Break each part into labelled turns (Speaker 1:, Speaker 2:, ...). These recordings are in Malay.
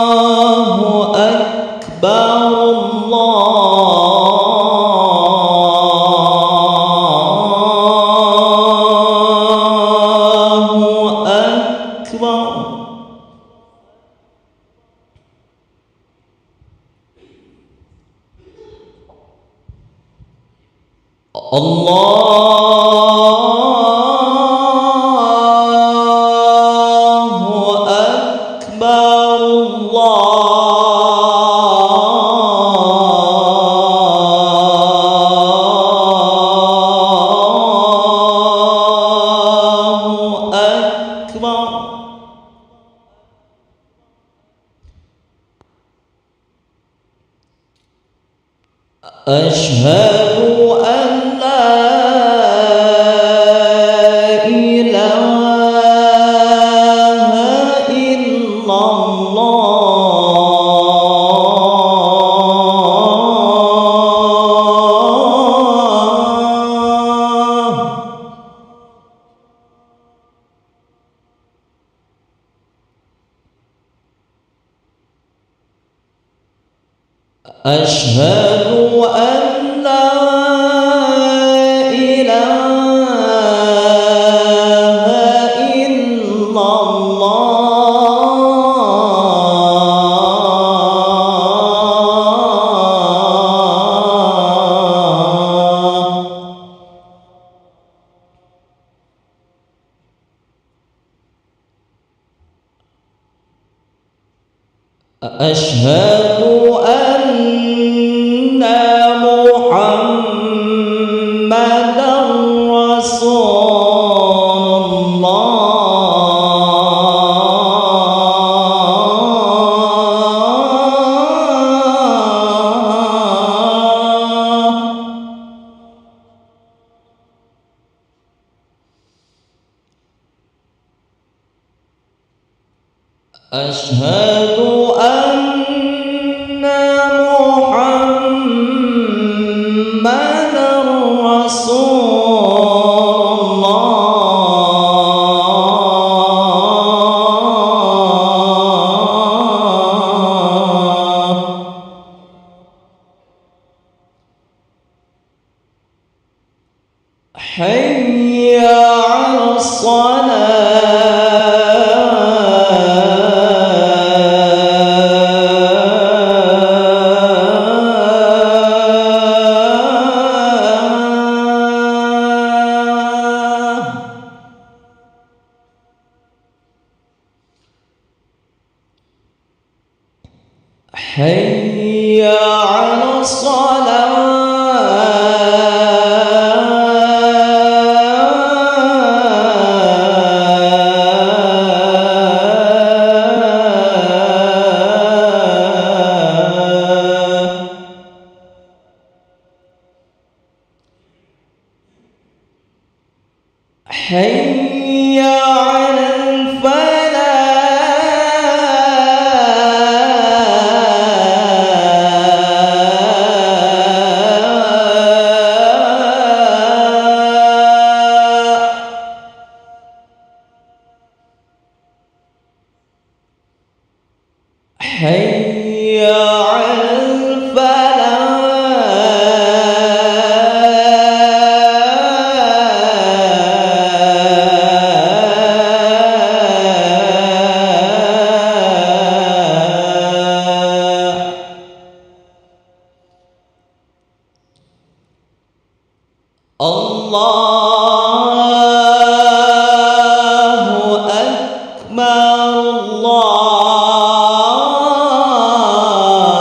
Speaker 1: Allahu Akbar, Allahu Akbar. Allahu Akbar, Allahu Akbar. Ashhadu an la ilaha illallah. Ashhadu an la ilaha illallah. Ashhadu anna Muhammadan Rasulullah. Ashhadu anna Muhammadan Rasulullah. Hayya 'alas Hayya 'alas Hayya 'alal falah. الله أكبر الله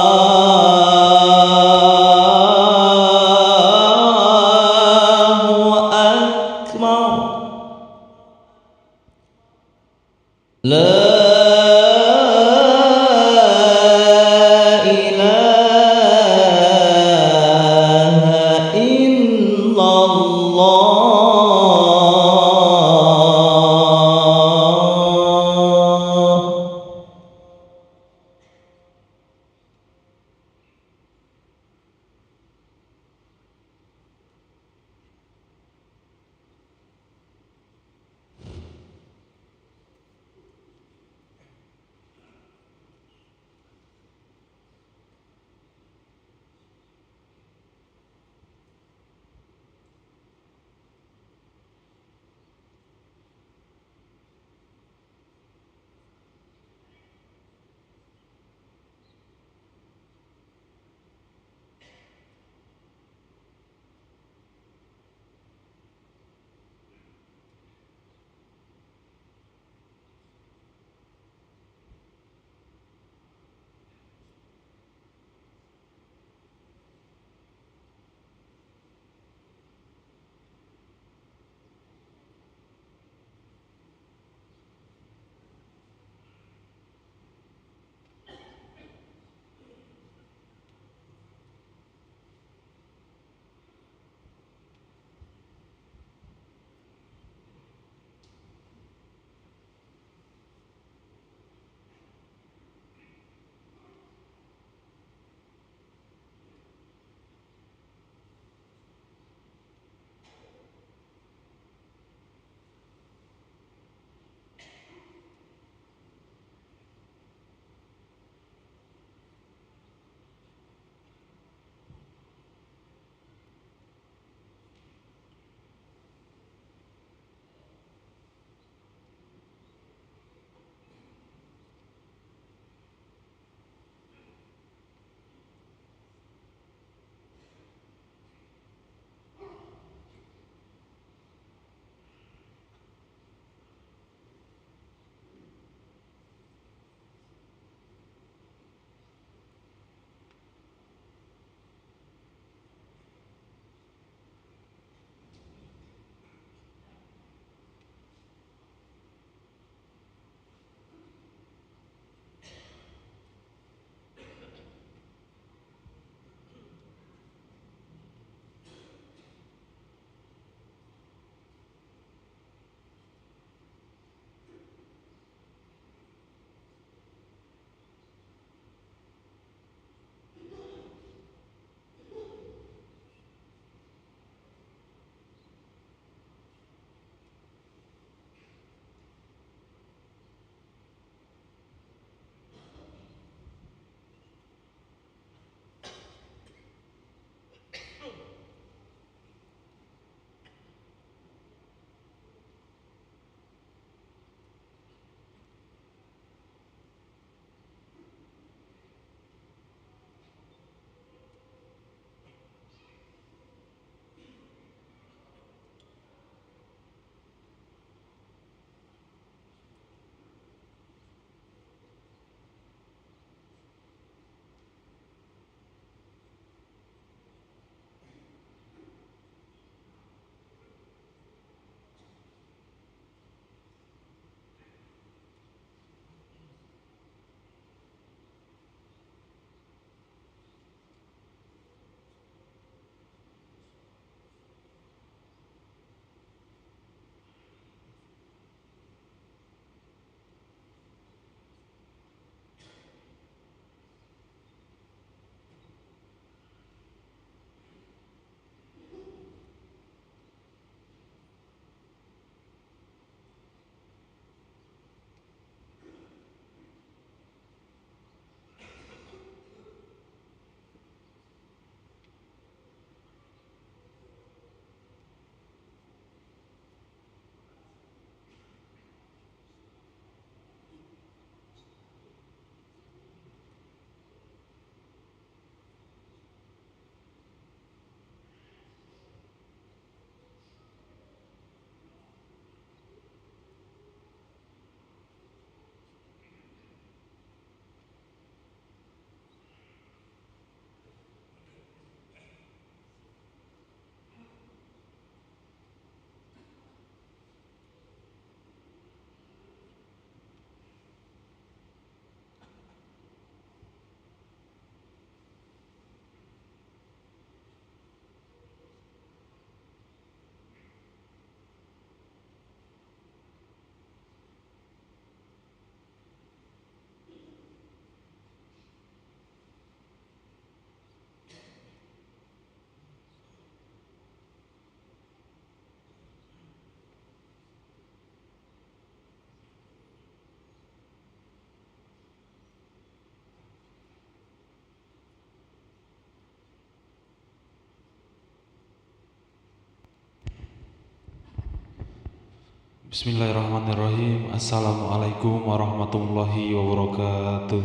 Speaker 2: Bismillahirrahmanirrahim. Assalamualaikum warahmatullahi wabarakatuh.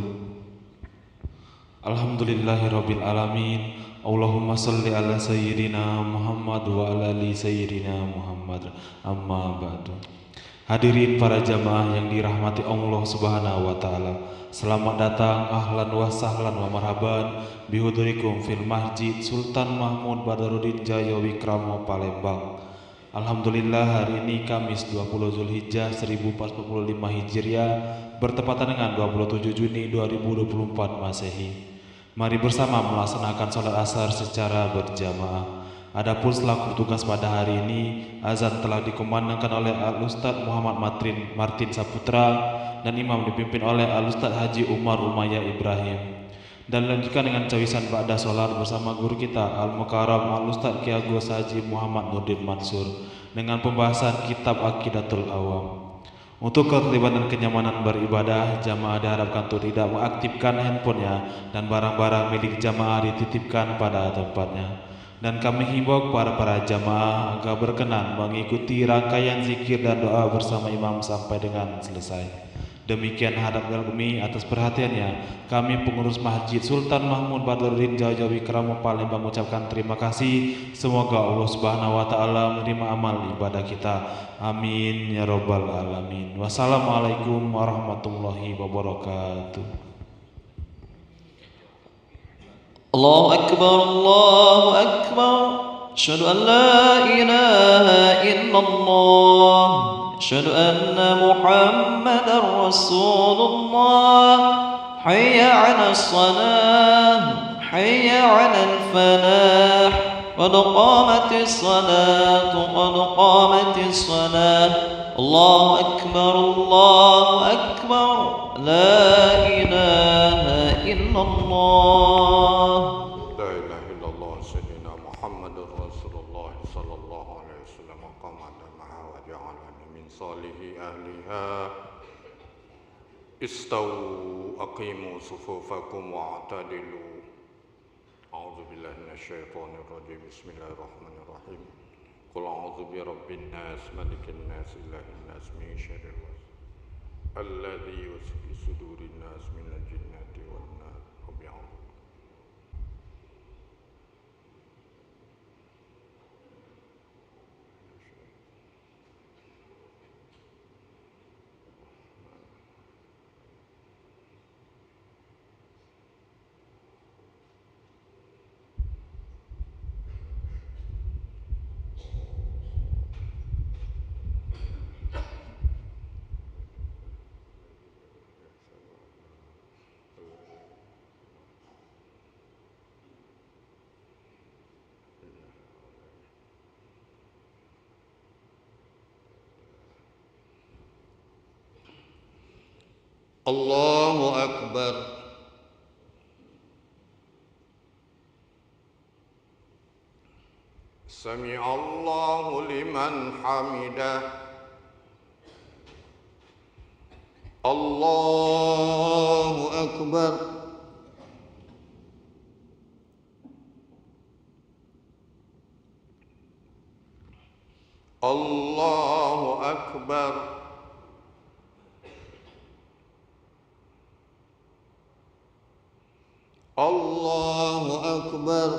Speaker 2: Alhamdulillahirabbil alamin. Allahumma shalli ala sayyidina Muhammad wa ala ali sayyidina Muhammad. Amma ba'du. Hadirin para jamaah yang dirahmati Allah Subhanahu wa taala. Selamat datang, ahlan wa sahlan wa marhaban bihudurikum fil Masjid Sultan Mahmud Badarudin Jaya Wikramo Palembang. Alhamdulillah, hari ini Kamis 20 Zulhijjah 1445 Hijriah bertepatan dengan 27 Juni 2024 Masehi. Mari bersama melaksanakan sholat asar secara berjamaah. Adapun selaku tugas pada hari ini, azan telah dikumandangkan oleh Al-Ustadz Muhammad Martin Saputra dan imam dipimpin oleh Al-Ustadz Haji Umar Umayyah Ibrahim. Dan lanjutkan dengan cawisan ba'da sholat bersama guru kita Al-Mukarram Al-Ustadz Ki Agus Haji Muhammad Nurdin Mansur dengan pembahasan kitab Aqidatul Awam. Untuk ketertiban dan kenyamanan beribadah, jamaah diharapkan untuk tidak mengaktifkan handphonenya dan barang-barang milik jamaah dititipkan pada tempatnya. Dan kami himbau kepada para jamaah agar berkenan mengikuti rangkaian zikir dan doa bersama imam sampai dengan selesai. Demikian hadap kami atas perhatiannya. Kami pengurus Masjid Sultan Mahmud Badarudin Jaya Wikramo Palembang mengucapkan terima kasih. Semoga Allah Subhanahu wa taala menerima amal ibadah kita. Amin ya rabbal alamin. Wassalamualaikum warahmatullahi wabarakatuh.
Speaker 1: Allahu Akbar, Allahu Akbar. Asyhadu an la ilaha illallah. أشهد أن محمدا رسول الله. حي على الصلاة حي على الفلاح قد قامت الصلاة قد قامت الصلاة. الله أكبر الله أكبر لا إله إلا الله.
Speaker 3: لا إله إلا الله سيدنا محمد رسول الله صلى الله عليه وسلم قام معها وجعلني من صالح أهلها. استووا أقيموا صفوفكم واعتدلوا. أعوذ بالله من الشيطان الرجيم. بسم الله الرحمن الرحيم. قل أعوذ برب الناس ملك الناس إله الناس من شر الوسواس الذي يوسوس في صدور الناس من الجنة والناس. الله أكبر. سمع الله لمن حمده. الله أكبر. الله أكبر. الله أكبر.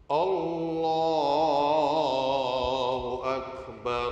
Speaker 3: الله أكبر.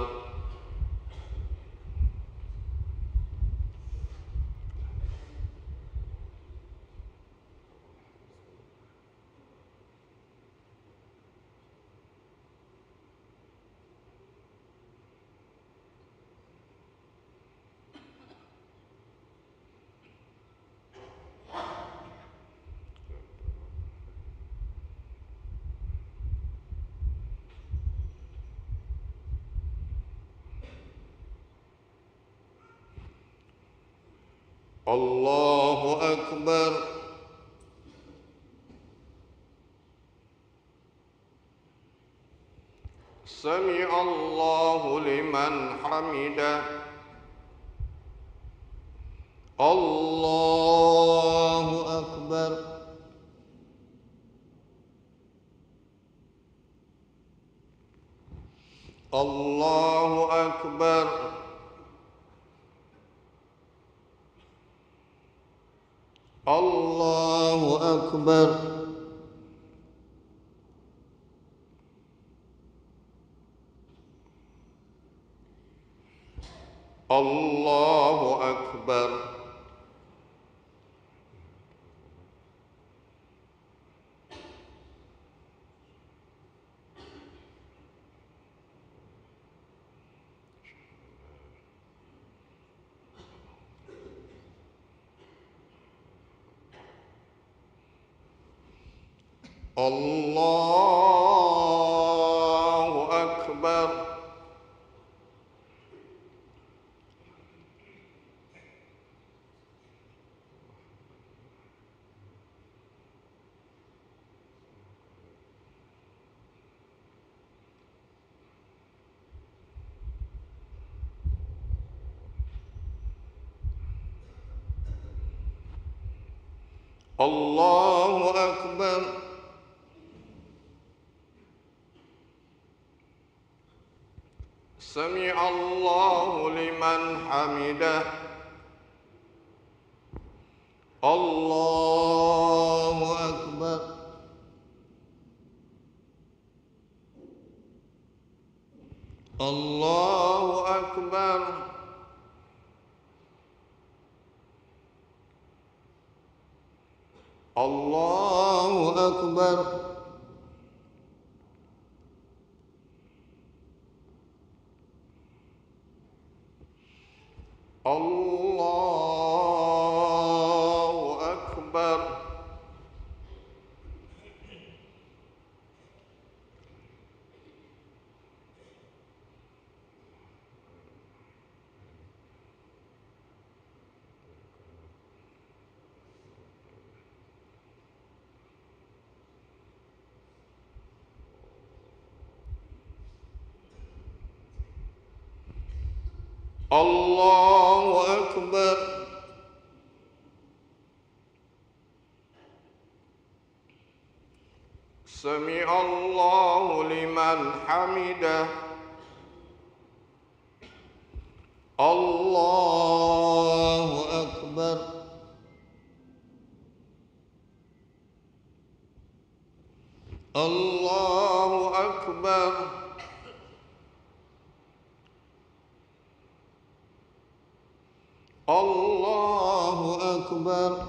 Speaker 3: الله أكبر. سمع الله لمن حمده. الله أكبر. الله أكبر الله أكبر الله أكبر الله أكبر الله أكبر سمع الله لمن حمده الله أكبر الله أكبر الله أكبر الله أكبر الله أكبر سمع الله لمن حمده الله أكبر الله أكبر الله أكبر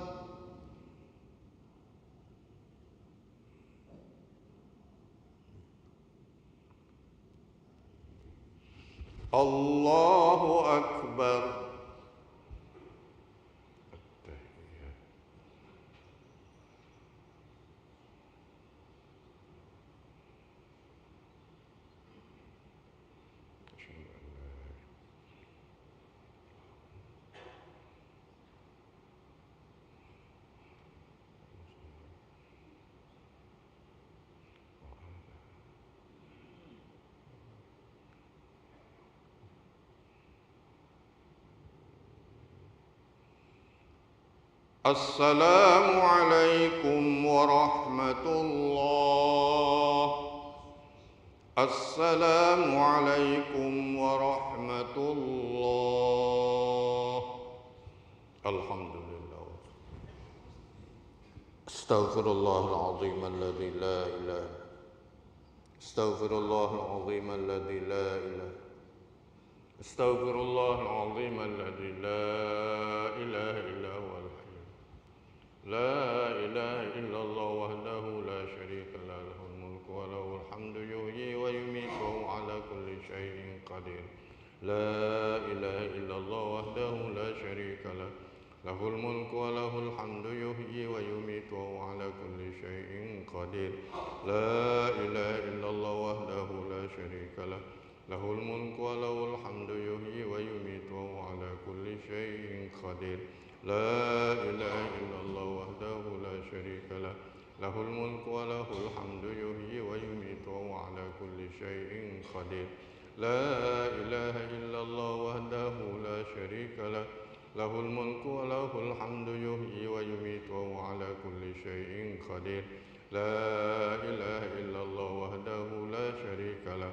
Speaker 3: الله أكبر السلام عليكم ورحمة الله السلام عليكم ورحمة الله الحمد لله استغفر الله العظيم الذي لا إله استغفر الله العظيم الذي لا إله استغفر الله العظيم الذي لا إله إلا هو لا إله إلا الله وحده لا شريك له له الملك وله الحمد يحيي ويميت وهو على كل شيء قدير لا إله إلا الله وحده لا شريك له له الملك وله الحمد يحيي ويميت وهو على كل شيء قدير لا إله إلا الله وحده لا شريك له له الملك وله الحمد يحيي ويميت وهو على كل شيء قدير لا إله إلا الله وحده لا شريك له له الملك وله الحمد يحيي ويميت وهو على كل شيء قدير لا إله إلا الله وحده لا شريك له له الملك وله الحمد يحيي ويميت وهو على كل شيء قدير لا إله إلا الله وحده لا شريك له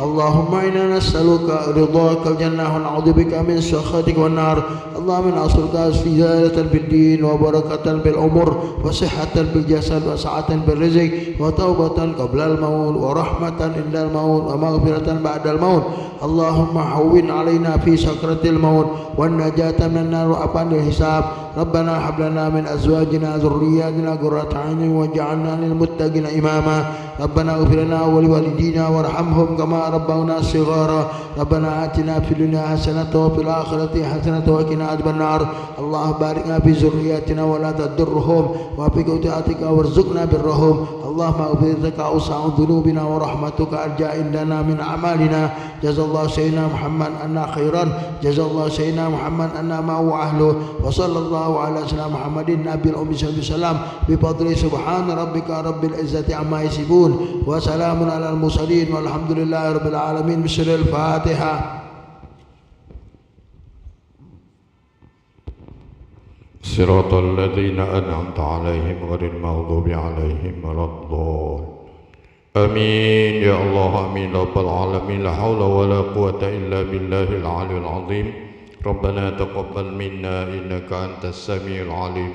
Speaker 4: اللهم إنا نسألك رضاك الجنة ونعوذ بك من سخطك والنار. اللهم نسألك زيادة في الدين وبركة في الأمور وصحة في الجسد وسعة في الرزق وتوبة قبل الموت ورحمة عند الموت ومغفرة بعد الموت. اللهم هون علينا في سكرة الموت والنجاة من النار وأبعد الحساب. ربنا هب لنا من أزواجنا ذرياتنا قرة أعين واجعلنا للمتقين إماما. ربنا اغفر لنا ولوالدينا وارحمهم كما ربونا صغارا. ربنا آتنا في الدنيا حسنة وفي الآخرة حسنة وقنا عذاب النار. اللهم بارك لنا في ذرياتنا ولا تضرهم وفي طاعتك وارزقنا برهم. اللهم اغفر لك أوسع ذنوبنا ورحمتك أرجى عندنا من أعمالنا. جزا الله سيدنا محمد أن خيرا. جزا الله سيدنا محمد أن معه أهله. وصلى الله على سيدنا محمد النبي الأمي صلى الله عليه وسلم بفضل سبحان ربك رب العزة عما يصفون وسلام على المرسلين والحمد لله رب العالمين. بسر الفاتحة.
Speaker 3: صراط الذين أنعمت عليهم غير المغضوب عليهم ولا الضالين. آمين يا الله آمين رب العالمين. لا حول ولا قوة إلا بالله العلي العظيم. ربنا تقبل منا إنك أنت السميع العليم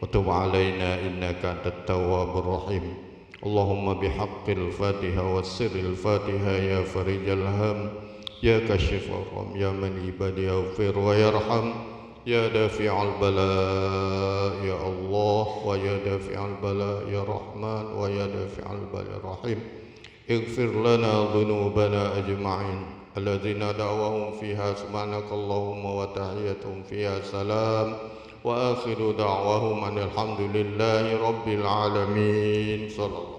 Speaker 3: وتب علينا إنك أنت التواب الرحيم. اللهم بحق الفاتحة والسر الفاتحة يا فرج الهم يا كشف الغم يا من عباد يغفر ويرحم يا دافع البلاء يا الله ويا دافع البلاء يا رحمن ويا دافع البلاء الرحيم. اغفر لنا ذنوبنا أجمعين الذين دعوهم فيها سبحانك اللهم وتحيتهم فيها سلام وآخر دعواهم أن الحمد لله رب العالمين. صلى الله.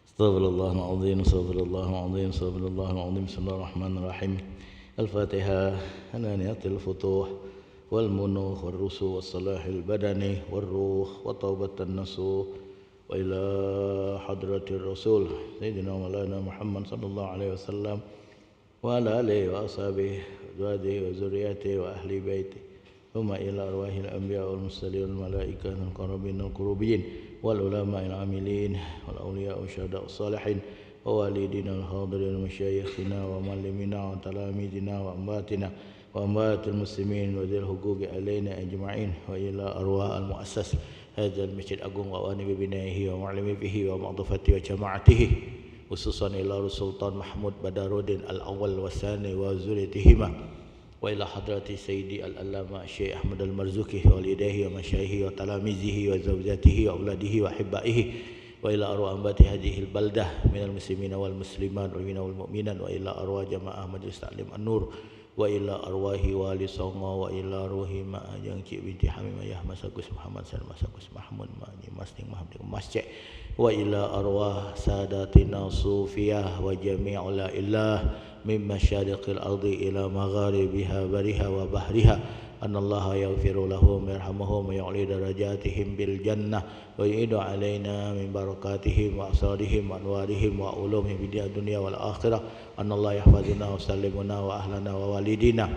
Speaker 5: Astaghfirullahal azim, astaghfirullahal azim, astaghfirullahal azim. Bismillahirrahmanirrahim. Al-Fatihah. Hananiyatil futuh wal munuh wal rusuh was salahil badani wal ruh wa taubatan nasuh wa ila hadratir rasul sayyidina maulana Muhammad sallallahu alaihi wasallam wa ala alihi wa ashabihi wa azwajihi wa zurriyyatihi wa ahli baiti thumma ila arwahil anbiya wal mursalin wal malaikati wal qarabin wal qurubin wal ulama'il amilin wal awliya wa syuhada was salihin wa walidina al hadirin wa masyayikhina wa muallimina wa talamidina wa ambatina wa ambatil muslimin wa dzil huquqi alaina ajma'in wa ila arwah al muassas hadzal masjid agung wa wani bibinaihi wa mu'allimi bihi wa ma'dufati wa jama'atihi khususan ila Sultan Mahmud Badaruddin al-awwal wa sani wa zuriyatihima wa ila hadrati sayyidi al-allama Syekh Ahmad al-Marzuki wa walidayhi wa masyayikhi wa talamizihi wa zawjatihi wa auladihi wa hibbaihi wa ila arwah ambati hadhihi al-baldah minal muslimina wal muslimat wal mu'minat wa ila arwah jamaah majlis ta'lim an-nur wa ila arwahi wali songo wa ila ruhi ma'ajang cik binti Hamimah Masakus Muhammad San Masakus Mahmud ma'ani masning Muhammad masjid wa ila arwah sadatina sufiyah wa jami'ul illah min masyariqil ardi ila magharibiha bariha wa bahriha annallaha yaghfiru lahum yarhamuhum wa yu'li darajatihim bil jannah wa yu'idu alaina min barakatihim wa asrarihim wa anwarihim wa ulumihim bid dunya wal akhirah annallaha yahfazuna wa sallimuna wa ahlana wa walidina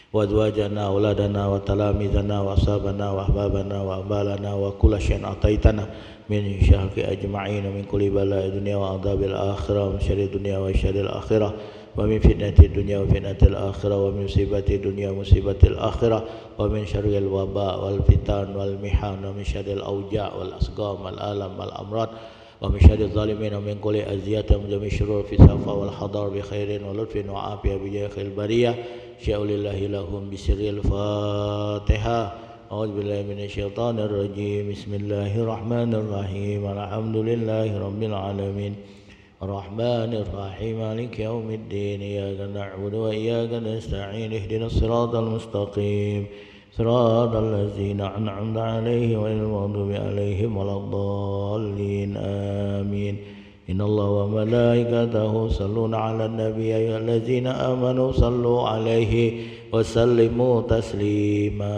Speaker 5: wa azwajana wa auladana wa talamizana wa ashabana wa ahbabana wa abalana wa kulla syai'in ataitana min syarri ajma'in min kulli bala'i dunya wa adzabil akhirah wa syarri dunya wa syarril akhirah wa min fitnati dunya wa fitnatil akhirah wa min musibati dunya musibatil akhirah wa min syarril waba wal fitan wal mihan wa min syarril auja wal asqam wal alam wal amrad wa min syarril zalimin wa min kulli aziyatin wa jami' syurur fi safa wal hadar bi khairin wa lutfin wa afiyah bi jakhil bariyah sya'ulillahi lahum bisirril fatihah. A'udzu billahi minasyaitonir rajim. Bismillahirrahmanirrahim. Alhamdulillahi rabbil alamin. Ar-Rahmanir Rahim. Maliki yaumiddin. Iyyaka na'budu wa iyyaka nasta'in. Ihdinas siratal mustaqim. Siratal ladzina an'amta 'alaihim ghairil maghdubi 'alaihim waladdallin. Amin. Innallaha wa malaikatahu yusholluna 'alan nabiy ya ayyuhalladzina amanu shallu 'alaihi wa sallimu taslima.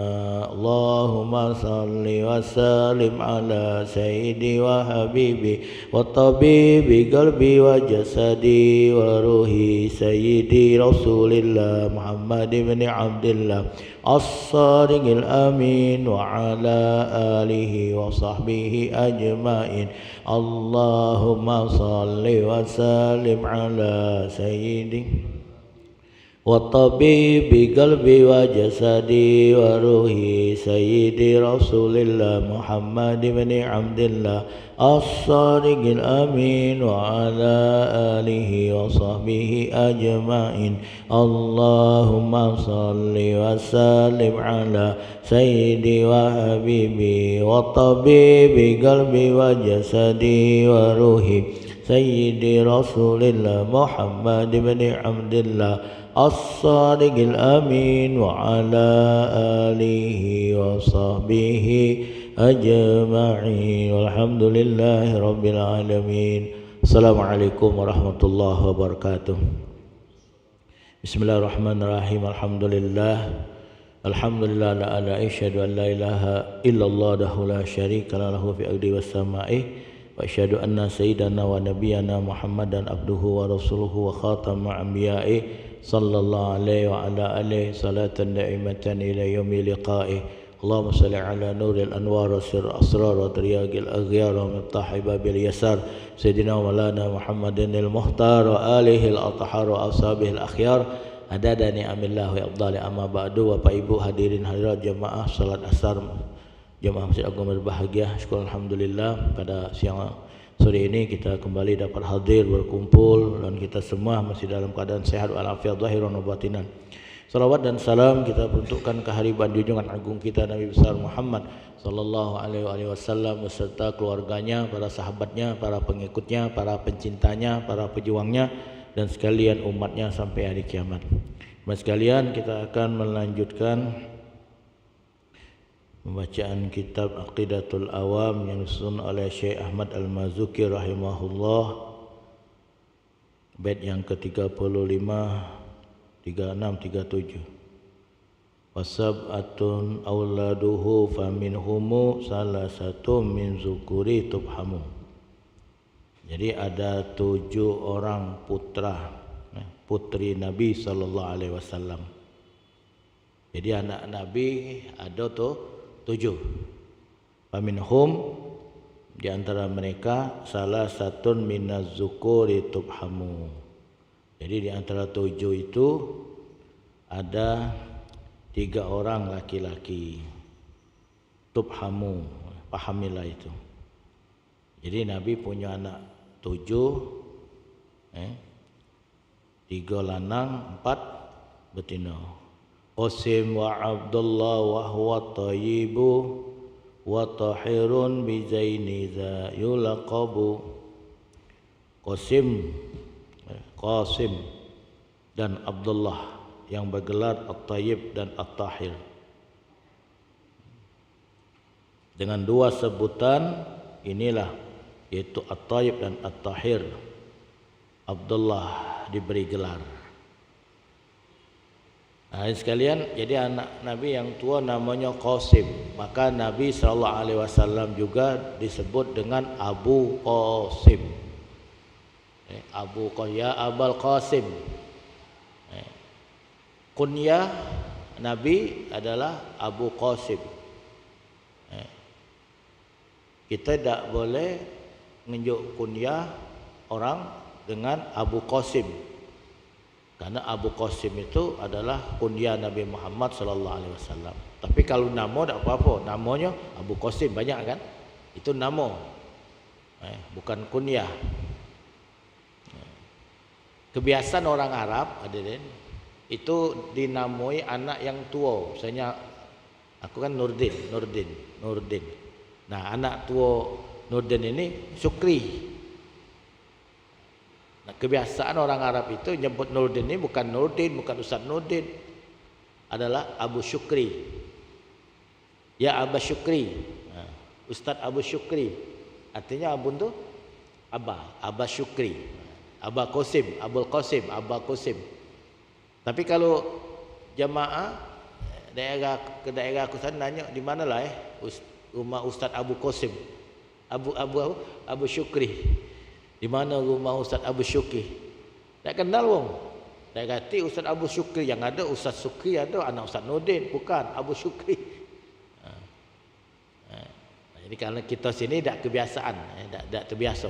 Speaker 5: Allahumma salli wa sallim ala sayyidi wa habibi wa tabibi qalbi wa jasadi wa ruhi sayyidi Rasulillah Muhammad ibn Abdillah as-sadiqil amin wa ala alihi wa sahbihi ajma'in. Allahumma salli wa sallim ala sayyidi wa tabibi qalbi wa jasadi wa ruhi sayyidi Rasulillah Muhammad ibn Abdillah as-sadiqil amin wa ala alihi wa sahbihi ajma'in. Allahumma salli wa sallim ala sayyidi wa habibi wa tabibi qalbi wa jasadi wa ruhi sayyidi Rasulillah Muhammad ibn Abdillah as-sadiqil amin wa ala alihi wa sahbihi ajma'in. Walhamdulillahi rabbil alamin. Assalamualaikum warahmatullahi wabarakatuh. Bismillahirrahmanirrahim. Alhamdulillah la ala asyhadu an la ilaha illallah wahdahu la syarika lahu fi ardi was samai wa asyhadu anna sayyidana wa nabiyyana Muhammadan abduhu wa rasuluhu wa khatamal anbiya'i sallallahu alaihi wa ala alihi salatan da'imatan ila yaumi liqa'i. Allahumma salli ala nuril anwar sir asrar wa riyagil aghyar wa miftah babil yasar sayyidina wa maulana Muhammadin al-muhtar wa alihi al-athhar wa ashabihi al-akhyar adada ni'amillah wa afdali amma ba'du. Bapak Ibu hadirin hadirat jamaah salat asar jamaah Masjid Agung berbahagia, syukur alhamdulillah pada siang sore ini kita kembali dapat hadir berkumpul dan kita semua masih dalam keadaan sehat walafiat zahiran wa batinan. Salawat dan salam kita peruntukkan kehadiran junjungan agung kita Nabi besar Muhammad sallallahu alaihi wasallam beserta keluarganya, para sahabatnya, para pengikutnya, para pencintanya, para pejuangnya dan sekalian umatnya sampai hari kiamat. Mas sekalian, kita akan melanjutkan Pembacaan kitab Aqidatul Awam yang disusun oleh Syekh Ahmad Al-Mazuki rahimahullah, bait yang ke-35, 36, 37. Wasab'atun auladuhu faminhumu salah satu min zukuri tubhamu. Jadi ada 7 orang putri Nabi sallallahu alaihi wasallam. Jadi anak Nabi ada tu 7. Faminhum, di antara mereka salah satun minaz zukuri tubhamu. Jadi di antara 7 itu ada 3 orang laki-laki. Tubhamu, pahamilah itu. Jadi Nabi punya anak 7, 3 lanang, 4 betina. Qasim wa Abdullah wa huwa tayyibu wa tahirun bi zaini za yulaqabu. Qasim dan Abdullah yang bergelar At-Tayyib dan At-Tahir, dengan 2 sebutan inilah, yaitu At-Tayyib dan At-Tahir. Abdullah diberi gelar. Nah, sekalian, jadi anak Nabi yang tua namanya Qasim. Maka Nabi SAW juga disebut dengan Abu Qasim. Abu Qasim, ya Abul Qasim. Kunyah Nabi adalah Abu Qasim. Kita tidak boleh menunjuk kunyah orang dengan Abu Qasim, karena Abu Qasim itu adalah kunyah Nabi Muhammad sallallahu alaihi wasallam. Tapi kalau nama tak apa-apa, namanya Abu Qasim banyak kan? Itu nama. Bukan kunyah. Kebiasaan orang Arab itu dinamai anak yang tua. Misalnya aku kan Nurdin. Nah, anak tua Nurdin ini Syukri. Nah, kebiasaan orang Arab itu nyebut Nurdin ini bukan Nurdin, bukan Ustaz Nurdin, adalah Abu Syukri. Ya Abu Syukri, Ustaz Abu Syukri. Artinya Abu itu Abu Syukri, Abu Qasim, Abul Qasim, Abu Qasim. Tapi kalau jamaah ke daerah aku sana nanya di mana lah rumah Ustaz Abu Qasim, Abu Syukri. Di mana rumah Ustaz Abu Syukri? Tak kenal wong. Tak kata Ustaz Abu Syukri, yang ada Ustaz Syukri, ada anak Ustaz Nurdin, bukan Abu Syukri. Jadi kalau kita sini tak kebiasaan, tak terbiasa.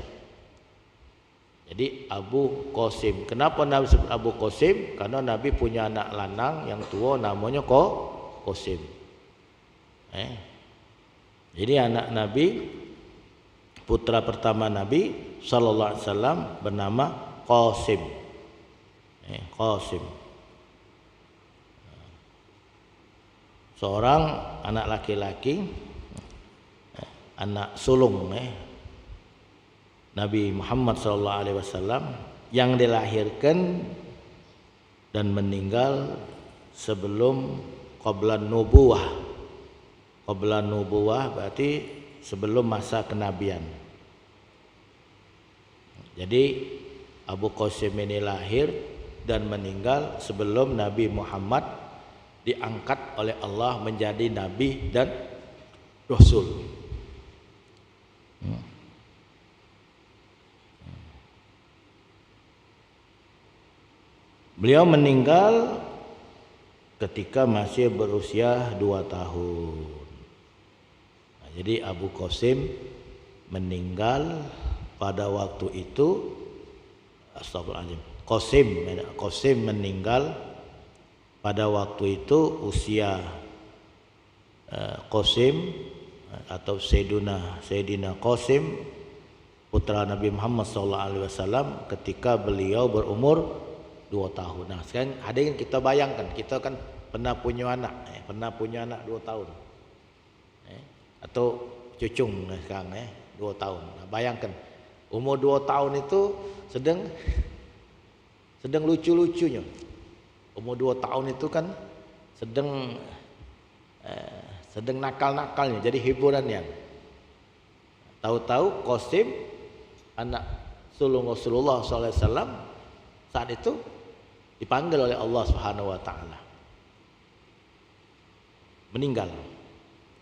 Speaker 5: Jadi Abu Qasim. Kenapa Nabi sebut Abu Qasim? Karena Nabi punya anak lanang yang tua namanya Qasim. Jadi anak Nabi, putra pertama Nabi sallallahu alaihi wasallam bernama Qasim. Qasim. Seorang anak laki-laki, anak sulung Nabi Muhammad sallallahu alaihi wasallam, yang dilahirkan dan meninggal sebelum qabla nubuwah. Qabla nubuwah berarti sebelum masa kenabian. Jadi Abu Qasim ini lahir dan meninggal sebelum Nabi Muhammad diangkat oleh Allah menjadi Nabi dan Rasul. Beliau meninggal ketika masih berusia 2 tahun. Jadi Abu Qasim meninggal pada waktu itu, astagfirullahaladzim, Qasim meninggal pada waktu itu usia Qasim atau Sayyidina Qasim, putra Nabi Muhammad SAW, ketika beliau berumur 2 tahun. Nah, sekarang hadirin kita bayangkan, kita kan pernah punya anak 2 tahun. Atau cucung sekarang 2 tahun. Nah, bayangkan umur 2 tahun itu sedang lucu-lucunya. Umur 2 tahun itu kan sedang sedang nakal-nakalnya, jadi hiburannya. Tahu-tahu Qasim anak sulung Rasulullah SAW saat itu dipanggil oleh Allah Subhanahu Wa Taala, meninggal.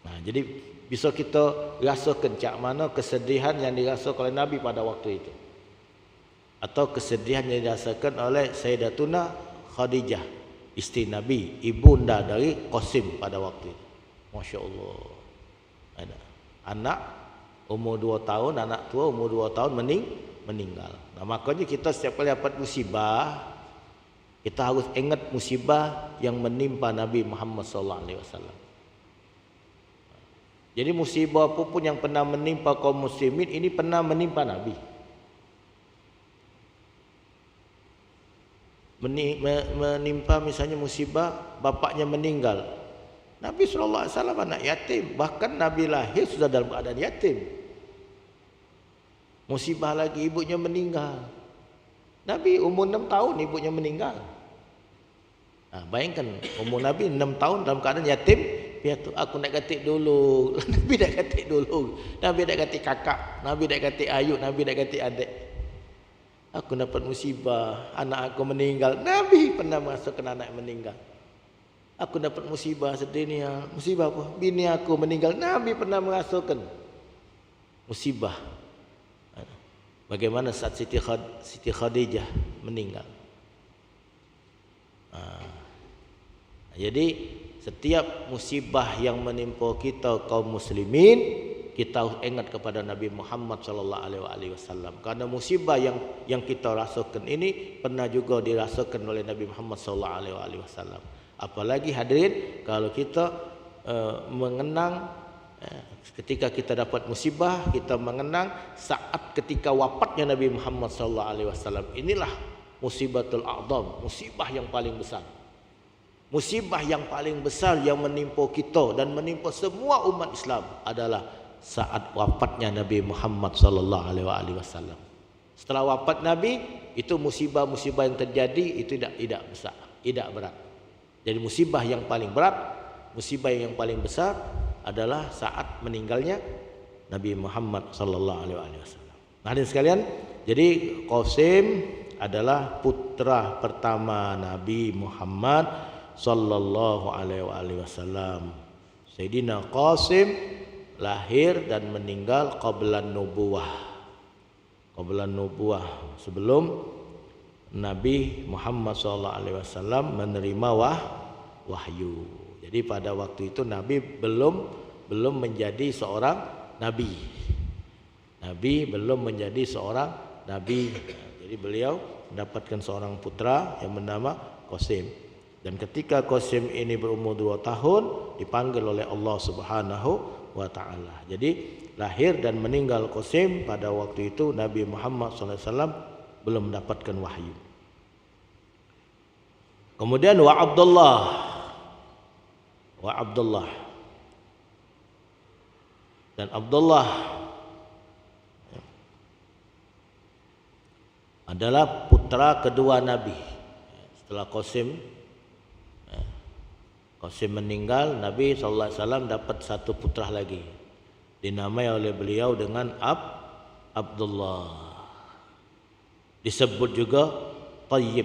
Speaker 5: Nah, jadi bisa kita rasakan cak mana kesedihan yang dirasakan oleh Nabi pada waktu itu, atau kesedihan yang dirasakan oleh Sayyidatuna Khadijah, istri Nabi, ibunda dari Qasim pada waktu itu. Masya Allah, ada anak umur 2 tahun, anak tua umur 2 tahun meninggal. Nah, makanya kita setiap kali dapat musibah, kita harus ingat musibah yang menimpa Nabi Muhammad SAW. Jadi musibah apapun yang pernah menimpa kaum muslimin, ini pernah menimpa Nabi. Menimpa misalnya musibah bapaknya meninggal, Nabi SAW anak yatim, bahkan Nabi lahir sudah dalam keadaan yatim. Musibah lagi ibunya meninggal, Nabi umur 6 tahun ibunya meninggal. Nah, bayangkan umur Nabi 6 tahun dalam keadaan yatim piatu. Aku nak katik dulu. Nabi dah katik dulu, Nabi dah katik kakak, Nabi dah katik ayuk, Nabi dah katik adik. Aku dapat musibah, anak aku meninggal. Nabi pernah merasakan anak meninggal. Aku dapat musibah sedunia. Musibah apa? Bini aku meninggal. Nabi pernah merasakan musibah. Bagaimana saat Siti Khadijah meninggal. Jadi setiap musibah yang menimpa kita kaum muslimin, kita harus ingat kepada Nabi Muhammad SAW. Karena musibah yang kita rasakan ini pernah juga dirasakan oleh Nabi Muhammad SAW. Apalagi hadirin, kalau kita mengenang ketika kita dapat musibah, kita mengenang saat ketika wafatnya Nabi Muhammad SAW. Inilah musibatul a'zam, musibah yang paling besar. Musibah yang paling besar yang menimpa kita dan menimpa semua umat Islam adalah saat wafatnya Nabi Muhammad SAW. Setelah wafat Nabi, itu musibah-musibah yang terjadi itu tidak besar, tidak berat. Jadi musibah yang paling berat, musibah yang paling besar adalah saat meninggalnya Nabi Muhammad SAW. Nah, hadirin sekalian, jadi Qasim adalah putra pertama Nabi Muhammad sallallahu alaihi wasallam. Sayyidina Qasim lahir dan meninggal qablan nubuwah. Qablan nubuwah, sebelum Nabi Muhammad sallallahu alaihi wasallam menerima wahyu. Jadi pada waktu itu Nabi belum menjadi seorang nabi. Nabi belum menjadi seorang nabi. Jadi beliau mendapatkan seorang putra yang bernama Qasim. Dan ketika Qasim ini berumur 2 tahun, dipanggil oleh Allah Subhanahu wa Ta'ala. Jadi lahir dan meninggal Qasim pada waktu itu Nabi Muhammad SAW belum mendapatkan wahyu. Kemudian wa Abdullah dan Abdullah adalah putra kedua Nabi. Setelah Qasim meninggal, Nabi SAW dapat satu putra lagi, dinamai oleh beliau dengan Abdullah. Disebut juga Tayyib.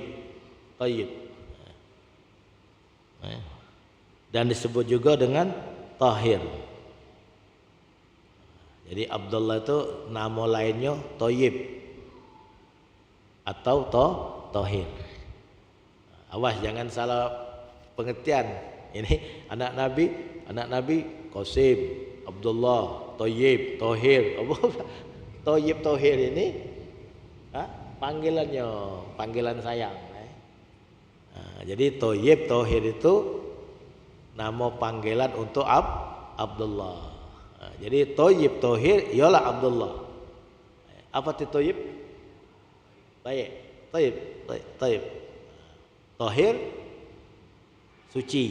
Speaker 5: Dan disebut juga dengan Tahir. Jadi Abdullah itu nama lainnya Tayyib atau Tahir. Awas jangan salah pengertian. Ini anak Nabi Qasim, Abdullah, Tayyib, Tahir. Tayyib, Tahir ini panggilan sayang. Jadi Tayyib, Tahir itu nama panggilan untuk Abdullah. Jadi Tayyib, Tahir ialah Abdullah. Apa itu Tayyib? Baik, Tayyib. Tahir suci.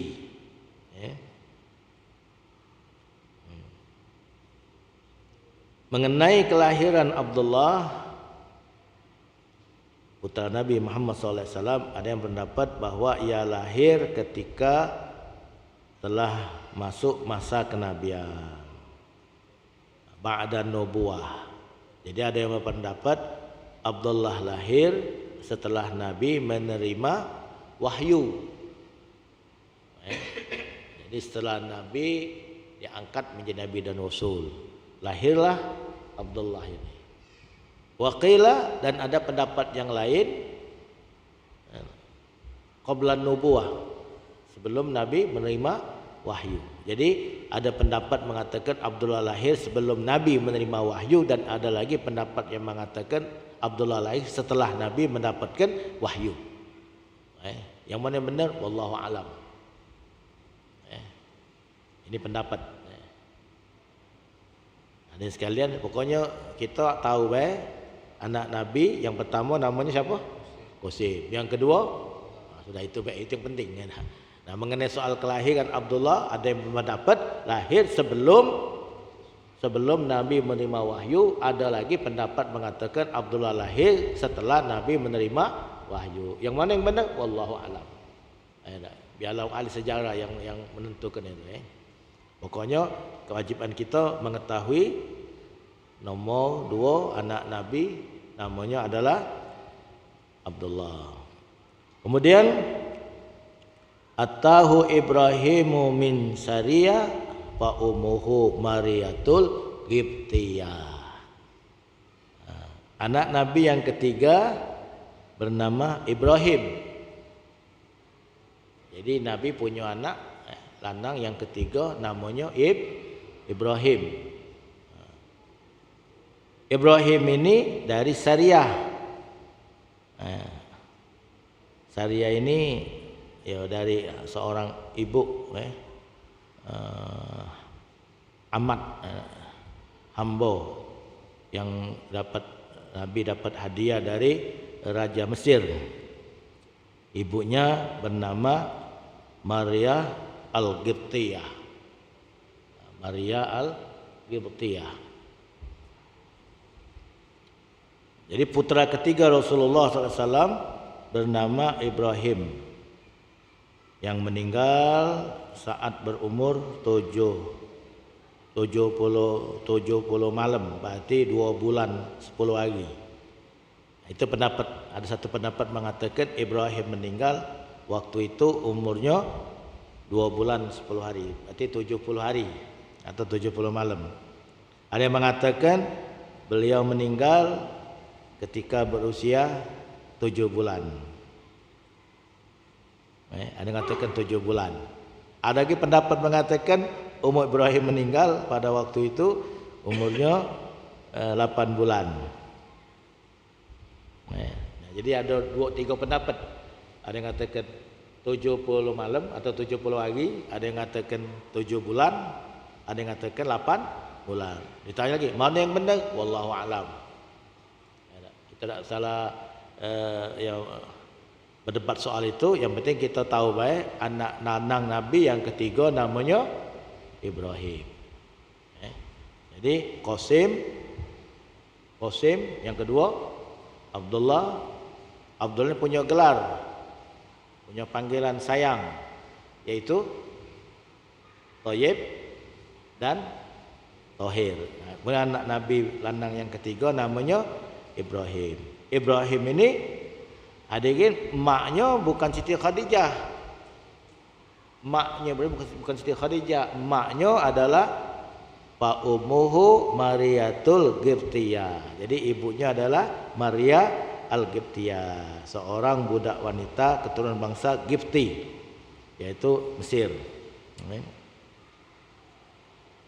Speaker 5: Mengenai kelahiran Abdullah putra Nabi Muhammad SAW, ada yang berpendapat bahwa ia lahir ketika telah masuk masa kenabian, ba'da nubuwah. Jadi ada yang berpendapat Abdullah lahir setelah Nabi menerima wahyu. Jadi setelah Nabi diangkat menjadi Nabi dan Rasul, lahirlah Abdullah ini. Waqila, dan ada pendapat yang lain, qabla nubuwah, sebelum Nabi menerima wahyu. Jadi ada pendapat mengatakan Abdullah lahir sebelum Nabi menerima wahyu, dan ada lagi pendapat yang mengatakan Abdullah lahir setelah Nabi mendapatkan wahyu. Yang mana yang benar? Wallahu alam. Ini pendapat. Ada sekalian, pokoknya kita tahu anak Nabi yang pertama namanya siapa? Qasim. Yang kedua, sudah itu baik, itu yang penting. Nah, mengenai soal kelahiran Abdullah, ada yang berpendapat lahir sebelum Nabi menerima wahyu. Ada lagi pendapat mengatakan Abdullah lahir setelah Nabi menerima wahyu. Yang mana yang benar? Wallahu alam. Biarlah ahli sejarah yang menentukan itu. Pokoknya kewajiban kita mengetahui nomor 2 anak Nabi namanya adalah Abdullah. Kemudian Atahu Ibrahimu min Sariyah fa ummuhu Mariyatul Qibtiyah. Anak Nabi yang ketiga bernama Ibrahim. Jadi Nabi punya anak lanang yang ketiga namanya Ibrahim. Ibrahim ini dari Sariyah. Sariyah ini ya dari seorang ibu amat hamba yang Nabi dapat hadiah dari Raja Mesir. Ibunya bernama Maria Al-Qibtiyah. Maria Al-Qibtiyah. Jadi putra ketiga Rasulullah SAW bernama Ibrahim, yang meninggal saat berumur 70 malam, berarti 2 bulan 10 hari. Itu pendapat. Ada satu pendapat mengatakan Ibrahim meninggal waktu itu umurnya 2 bulan 10 hari, berarti 70 hari atau 70 malam. Ada yang mengatakan beliau meninggal ketika berusia 7 bulan. Ada yang mengatakan 7 bulan. Ada lagi pendapat mengatakan umur Ibrahim meninggal pada waktu itu umurnya 8 bulan. Jadi ada 2-3 pendapat. Ada yang mengatakan 70 malam atau 70 hari, ada yang mengatakan 7 bulan, ada yang mengatakan 8 bulan. Ditanya lagi, mana yang benar? Wallahu alam. Kita tak salah berdebat soal itu. Yang penting kita tahu baik anak lanang Nabi yang ketiga namanya Ibrahim. Jadi Qasim yang kedua Abdullah. Abdullah punya gelar, punya panggilan sayang, yaitu Thayyib dan Thahir. Kemudian anak Nabi lanang yang ketiga namanya Ibrahim. Ibrahim ini hadirin maknya bukan Siti Khadijah. Maknya bukan Siti Khadijah. Maknya adalah fa ummuhu Mariyatul Qibtiyah. Jadi ibunya adalah Maria Al-Qibtiyah, seorang budak wanita keturunan bangsa Qibti, yaitu Mesir.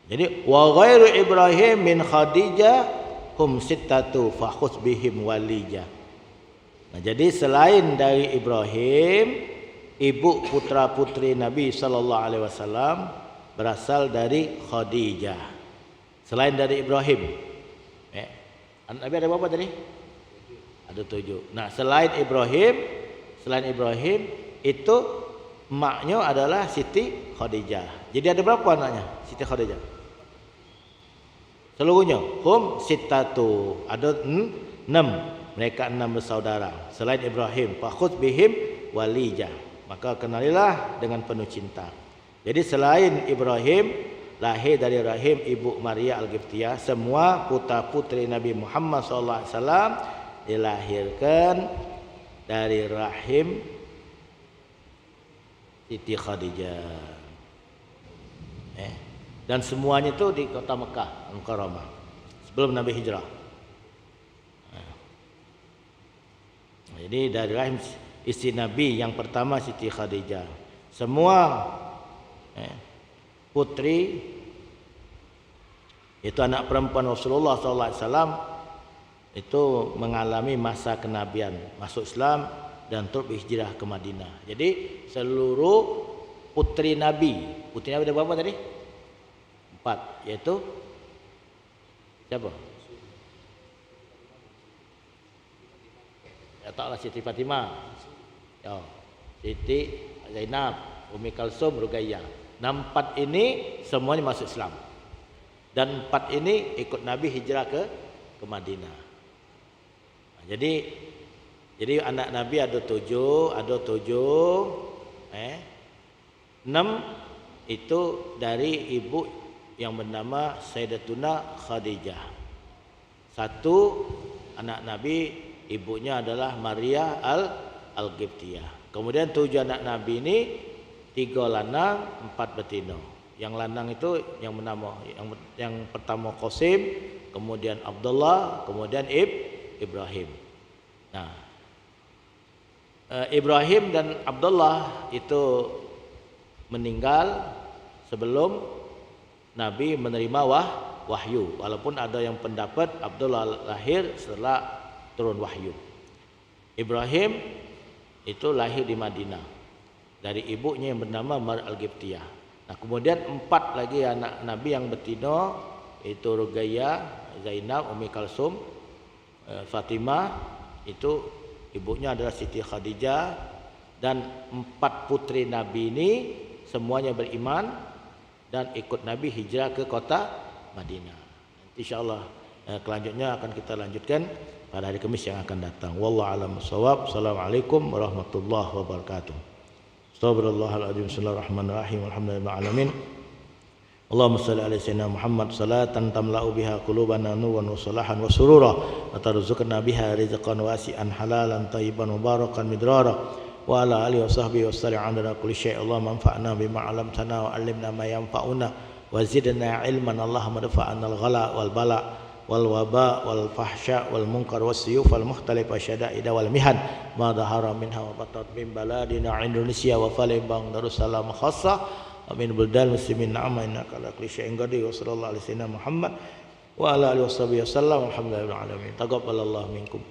Speaker 5: Jadi wa ghairu Ibrahim min Khadijah hum sittatu fa khus bihim walija. Nah, jadi selain dari Ibrahim, ibu putra putri Nabi sallallahu alaihi wasallam berasal dari Khadijah. Selain dari Ibrahim, Nabi ada berapa tadi? Ada 7. Nah, selain Ibrahim itu maknya adalah Siti Khadijah. Jadi ada berapa anaknya Siti Khadijah? Seluruhnya hum sittatu, ada 6. Mereka 6 bersaudara. Selain Ibrahim, fakhudh bihim walija, maka kenalilah dengan penuh cinta. Jadi selain Ibrahim lahir dari rahim ibu Maria Al-Qibtiyah, semua putra-putri Nabi Muhammad SAW dilahirkan dari rahim Siti Khadijah. Dan semuanya itu di kota Mekah Al-Mukarramah sebelum Nabi hijrah. Jadi dari rahim istri Nabi yang pertama Siti Khadijah. Semua putri itu anak perempuan Rasulullah SAW itu mengalami masa kenabian, masuk Islam dan terus berhijrah ke Madinah. Jadi seluruh putri Nabi ada berapa tadi? 4, yaitu siapa? Ya taklah Siti Fatimah, ya, Siti Zainab, Umi Kalsum, Ruqayyah. 4 ini semuanya masuk Islam. Dan 4 ini ikut Nabi hijrah ke Madinah. Jadi anak Nabi ada 7, 6 itu dari ibu yang bernama Sayyidatuna Khadijah. 1 anak Nabi ibunya adalah Maria Al-Qibtiyah. Kemudian 7 anak Nabi ini 3 lanang, 4 betina. Yang lanang itu yang bernama yang pertama Qasim, kemudian Abdullah, kemudian Ibrahim. Nah, Ibrahim dan Abdullah itu meninggal sebelum Nabi menerima wahyu. Walaupun ada yang pendapat Abdullah lahir setelah turun wahyu. Ibrahim itu lahir di Madinah dari ibunya yang bernama Maria Al-Qibtiyah. Nah, kemudian 4 lagi anak Nabi yang betina itu Ruqayyah, Zainab, Umi Kalsum, Fatimah, itu ibunya adalah Siti Khadijah. Dan 4 putri Nabi ini semuanya beriman dan ikut Nabi hijrah ke kota Madinah. Insyaallah kelanjutnya akan kita lanjutkan pada hari Kamis yang akan datang. Wallahu a'lam bishawab. Assalamualaikum warahmatullahi wabarakatuh. Astagfirullahaladzim. Bismillahirrahmanirrahim. Alhamdulillahil alamin. Allahumma shalli ala sayyidina Muhammad salatan tamla'u biha qulubana nuran wa salahan wa surura wa tarzuqna biha rizqan wasi'an halalan thayyiban mubarakan midrara wa ala alihi wa sahbihi wa sallim ala kulli syai'. Allahumma anfa'na bima 'allamtana wa 'allimna ma yanfa'una wa zidna 'ilman. Allahumma dafa'na al-ghala wal bala wal waba wal fahsya wal munkar was suyuf wal mukhtalif wasyada'id wal mihan ma dhahara minha wa batat min baladina Indonesia wa Palembang Darussalam khassah amin buldal muslimin na'am innaka ala kulli syai'in qadir. Wa sallallahu alaihi wasallam Muhammad wa ala alihi wasallam. Alhamdulillahil alamin. Taqabbalallahu minkum.